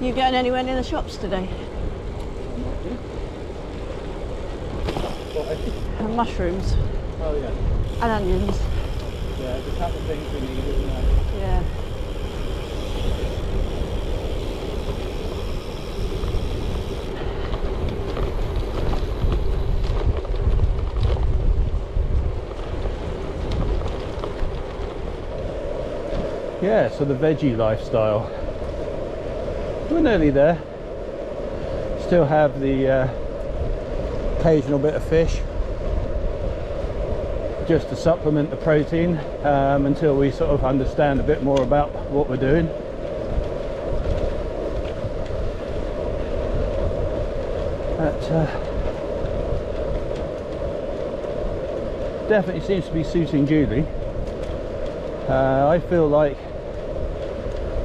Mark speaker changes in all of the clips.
Speaker 1: You going anywhere near the shops today? And mushrooms.
Speaker 2: Oh yeah.
Speaker 1: And onions.
Speaker 2: Yeah, there's a couple of things we need, isn't there?
Speaker 1: Yeah.
Speaker 2: Yeah, so the veggie lifestyle. We're nearly there. Still have the occasional bit of fish, just to supplement the protein until we sort of understand a bit more about what we're doing. That definitely seems to be suiting Julie. I feel like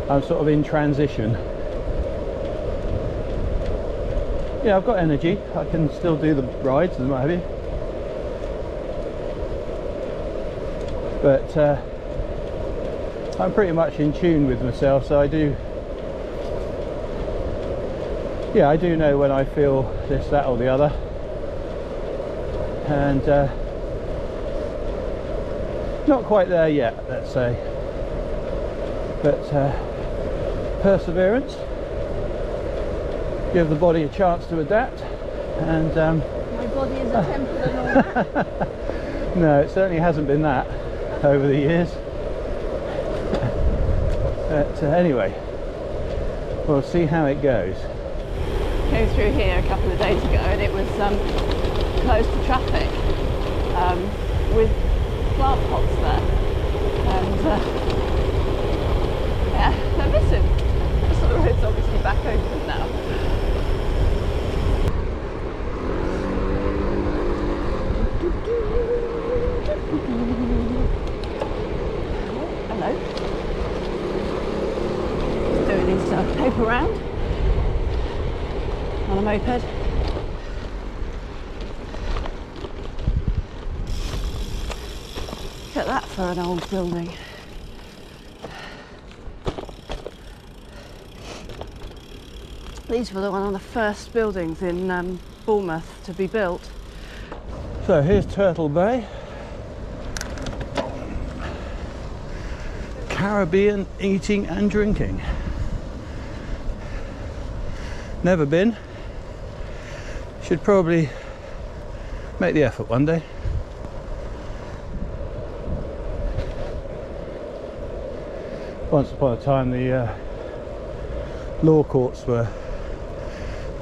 Speaker 2: I'm sort of in transition. Yeah, I've got energy. I can still do the rides and what have you. But I'm pretty much in tune with myself, so I do know when I feel this, that or the other. And not quite there yet, let's say. But perseverance, give the body a chance to adapt, and
Speaker 1: my body is a temple and all that.
Speaker 2: No, it certainly hasn't been that over the years. But anyway, we'll see how it goes.
Speaker 1: Came through here a couple of days ago and it was closed to traffic with plant pots there, and yeah, I miss him. So the road's obviously back open now. Hello. He's doing his paper round on a moped. Look at that for an old building. These were one of the first buildings in Bournemouth to be built.
Speaker 2: So here's Turtle Bay. Caribbean eating and drinking. Never been. Should probably make the effort one day. Once upon a time the law courts were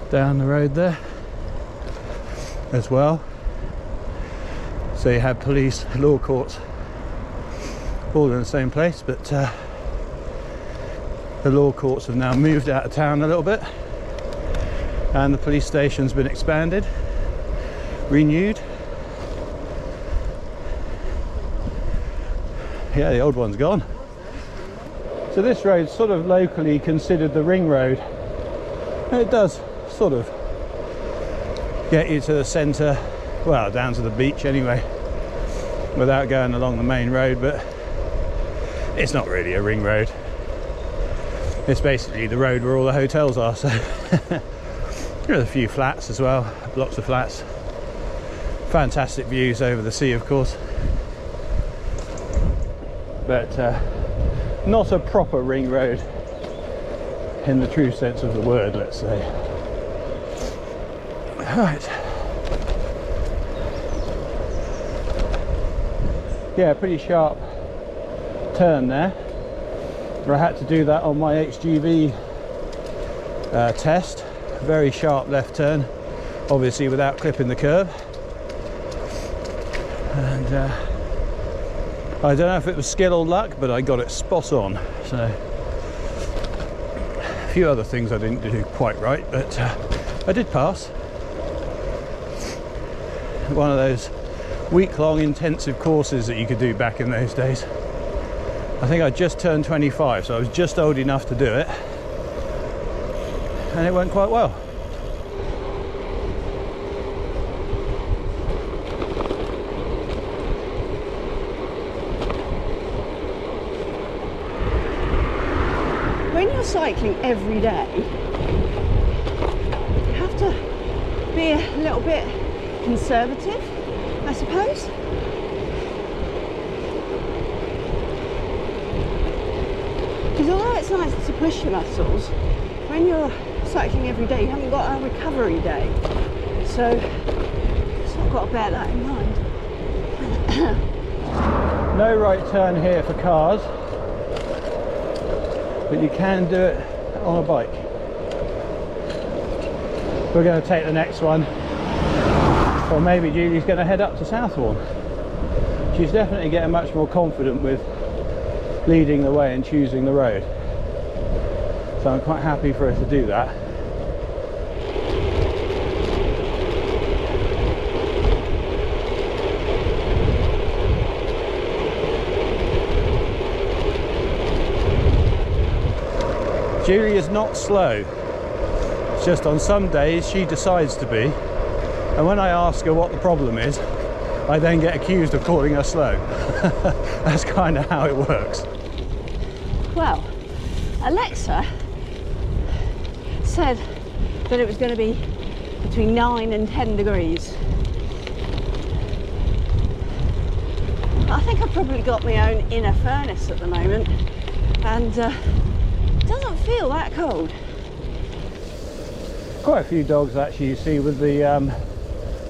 Speaker 2: down the road there as well. So you had police, law courts, all in the same place, but the law courts have now moved out of town a little bit, and the police station's been expanded, renewed. Yeah, the old one's gone. So this road's sort of locally considered the ring road. And it does sort of get you to the centre, well, down to the beach anyway, without going along the main road, but it's not really a ring road. It's basically the road where all the hotels are, so there's a few flats as well, lots of flats. Fantastic views over the sea, of course. But not a proper ring road in the true sense of the word, let's say. Right. Yeah, pretty sharp turn there. I had to do that on my HGV test. Very sharp left turn, obviously without clipping the curb. And I don't know if it was skill or luck, but I got it spot on. So a few other things I didn't do quite right, but I did pass. One of those week-long intensive courses that you could do back in those days. I think I just turned 25, so I was just old enough to do it, and it went quite well.
Speaker 1: When you're cycling every day, be a little bit conservative, I suppose. Because although it's nice to push your muscles, when you're cycling every day, you haven't got a recovery day. So, just not got to bear that in mind.
Speaker 2: No right turn here for cars, but you can do it on a bike. We're going to take the next one, or maybe Julie's going to head up to Southbourne. She's definitely getting much more confident with leading the way and choosing the road, so I'm quite happy for her to do that. Julie is not slow, it's just on some days she decides to be, and when I ask her what the problem is, I then get accused of calling her slow. That's kind of how it works.
Speaker 1: Well, Alexa said that it was going to be between 9 and 10 degrees. I think I've probably got my own inner furnace at the moment, and it doesn't feel that cold.
Speaker 2: Quite a few dogs actually you see with the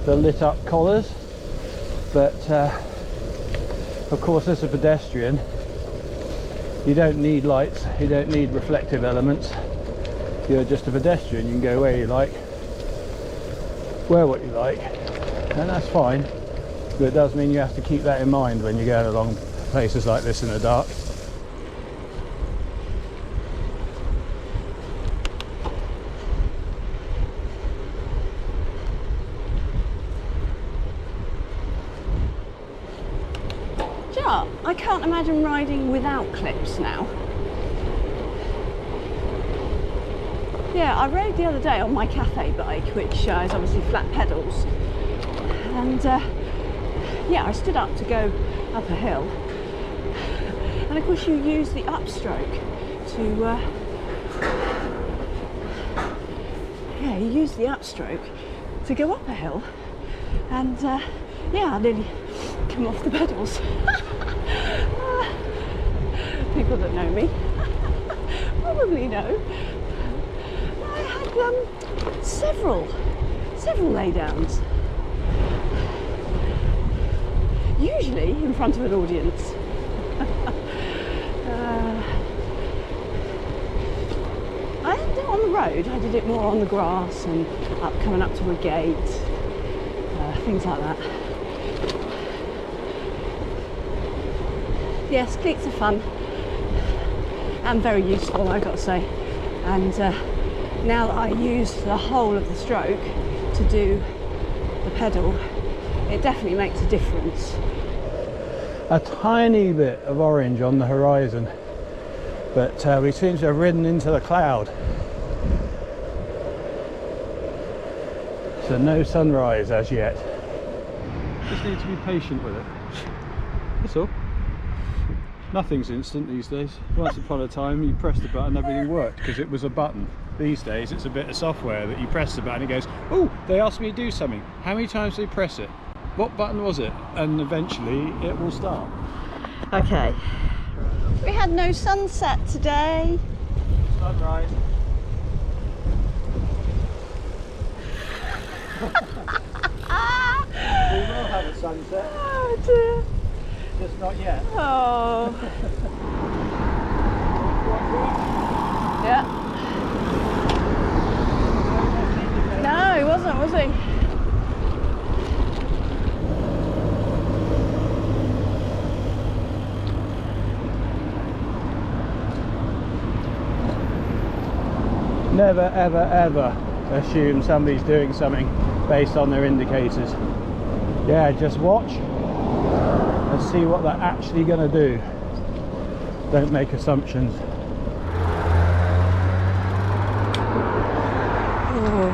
Speaker 2: lit up collars, but of course as a pedestrian you don't need lights, you don't need reflective elements. You're just a pedestrian, you can go where you like, wear what you like, and that's fine, but it does mean you have to keep that in mind when you're going along places like this in the dark.
Speaker 1: I can't imagine riding without clips now. Yeah, I rode the other day on my cafe bike, which is obviously flat pedals, and yeah, I stood up to go up a hill, and of course you use the upstroke to yeah, you use the upstroke to go up a hill, and yeah, I nearly come off the pedals. People that know me probably know. I had several laydowns, usually in front of an audience. I didn't do it on the road, I did it more on the grass and coming up to a gate, things like that. Yes, cleats are fun and very useful, I've got to say, and now that I use the whole of the stroke to do the pedal, it definitely makes a difference.
Speaker 2: A tiny bit of orange on the horizon, but we seem to have ridden into the cloud, so no sunrise as yet. Just need to be patient with it, that's all. Nothing's instant these days. Once upon a time you pressed the button, everything worked because it was a button. These days it's a bit of software that you press the button and it goes, oh, they asked me to do something. How many times did they press it? What button was it? And eventually it will start.
Speaker 1: Okay. We had no sunset today.
Speaker 2: Sunrise. We will have a sunset.
Speaker 1: Oh dear.
Speaker 2: Just not yet.
Speaker 1: Oh. Yeah. No, he wasn't, was he?
Speaker 2: Never, ever, ever assume somebody's doing something based on their indicators. Yeah, just watch and see what they're actually going to do. Don't make assumptions.
Speaker 1: Oh.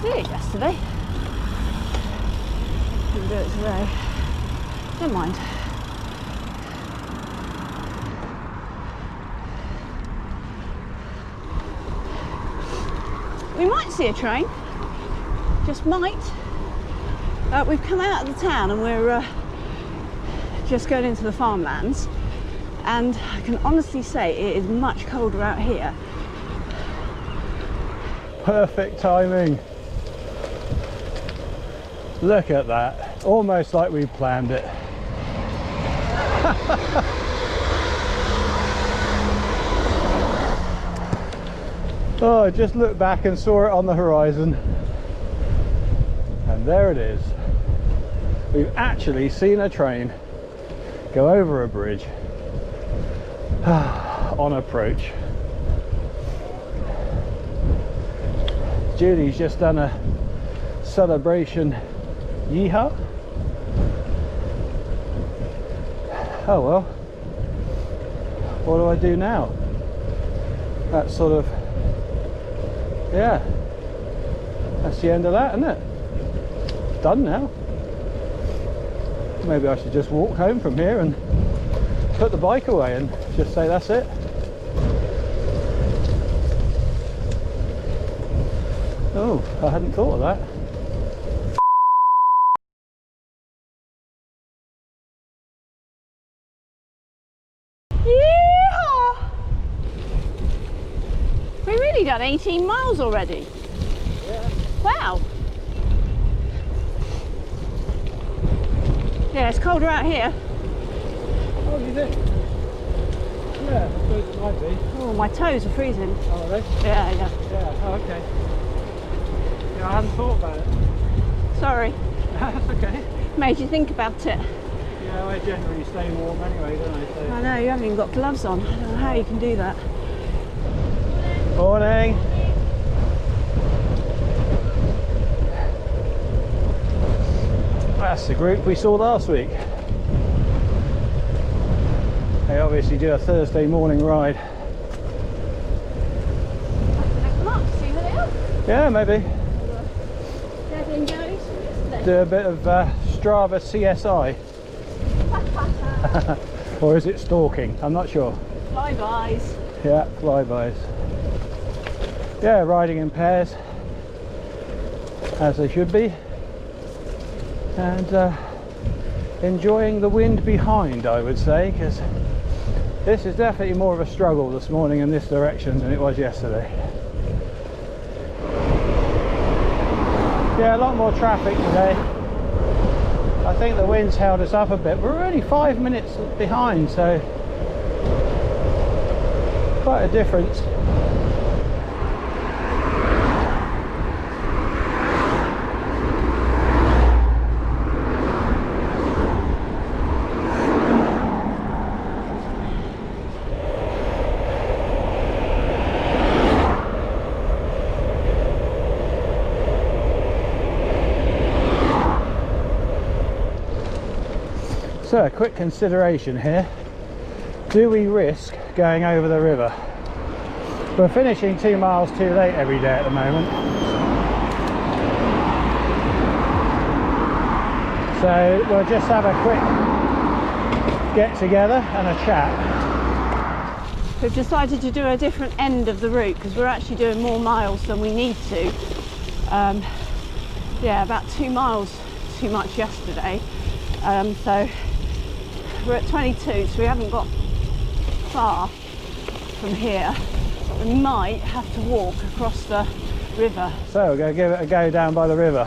Speaker 1: Did it yesterday? Didn't do it today. Never mind. see a train. Just might. We've come out of the town and we're just going into the farmlands, and I can honestly say it is much colder out here.
Speaker 2: Perfect timing. Look at that, almost like we planned it. Oh, I just looked back and saw it on the horizon, and there it is. We've actually seen a train go over a bridge on approach. Julie's just done a celebration yeehaw. Oh well, what do I do now? That's sort of, yeah, that's the end of that, isn't it? It's done now. Maybe I should just walk home from here and put the bike away and just say that's it. Oh, I hadn't thought of that.
Speaker 1: Yeehaw! We've really done 18 miles already.
Speaker 2: Yeah.
Speaker 1: Wow. Yeah, it's colder out here.
Speaker 2: Oh, do you think? Yeah, I suppose it might be.
Speaker 1: Oh, my toes are freezing.
Speaker 2: Oh, are they?
Speaker 1: Yeah.
Speaker 2: Yeah, oh, okay. Yeah, I hadn't thought about it.
Speaker 1: Sorry.
Speaker 2: That's okay.
Speaker 1: Made you think about it.
Speaker 2: Yeah, I generally stay warm anyway, don't I? So.
Speaker 1: I know, you haven't even got gloves on. I don't know how you can do that.
Speaker 2: Morning. That's the group we saw last week. They obviously do a Thursday morning ride.
Speaker 1: Look them up, see who they are.
Speaker 2: Yeah, maybe.
Speaker 1: Devin goes from yesterday.
Speaker 2: Do a bit of Strava CSI. Or is it stalking? I'm not sure.
Speaker 1: Flybys.
Speaker 2: Yeah, flybys. Yeah, riding in pairs, as they should be. And enjoying the wind behind, I would say, because this is definitely more of a struggle this morning in this direction than it was yesterday. Yeah, a lot more traffic today. I think the wind's held us up a bit. We're only 5 minutes behind, so quite a difference. So, a quick consideration here. Do we risk going over the river? We're finishing 2 miles too late every day at the moment. So, we'll just have a quick get together and a chat.
Speaker 1: We've decided to do a different end of the route because we're actually doing more miles than we need to. Yeah, about 2 miles too much yesterday. So we're at 22, so we haven't got far from here. We might have to walk across the river.
Speaker 2: So we're going to give it a go down by the river.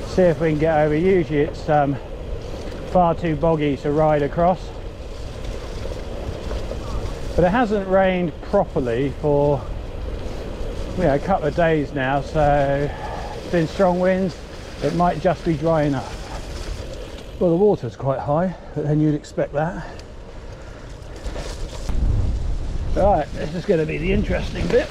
Speaker 2: See if we can get over. Usually it's far too boggy to ride across. But it hasn't rained properly for a couple of days now, so it's been strong winds. It might just be dry enough. Well, the water's quite high, but then you'd expect that. Right, this is going to be the interesting bit.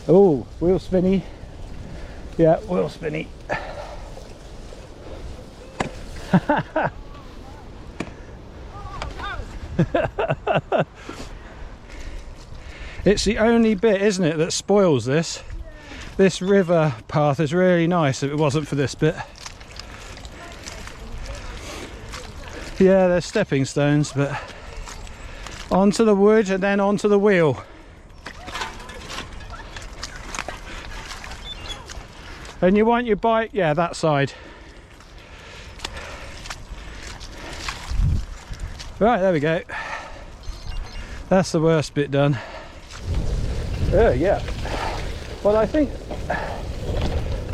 Speaker 2: Oh, wheel spinny. Yeah, wheel spinny. It's the only bit, isn't it, that spoils this. This river path is really nice if it wasn't for this bit. Yeah, there's stepping stones, but onto the wood and then onto the wheel. And you want your bike, yeah, that side. Right, there we go. That's the worst bit done. Oh, yeah. Well, I think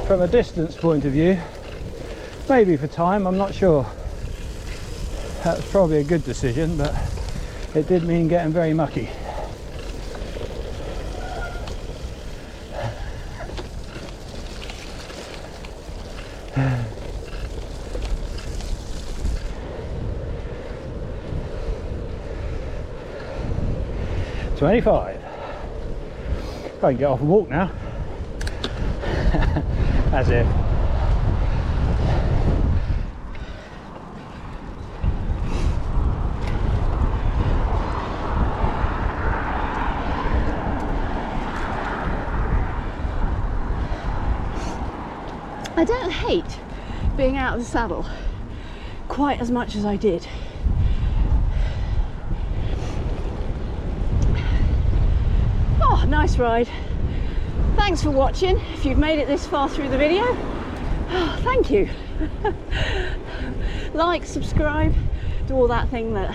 Speaker 2: from a distance point of view, maybe for time, I'm not sure. That's probably a good decision, but it did mean getting very mucky. $25. I can get off and walk now. As if.
Speaker 1: I don't hate being out of the saddle quite as much as I did. Oh, nice ride. Thanks for watching. If you've made it this far through the video, oh, thank you. Like, subscribe, do all that thing that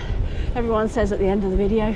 Speaker 1: everyone says at the end of the video.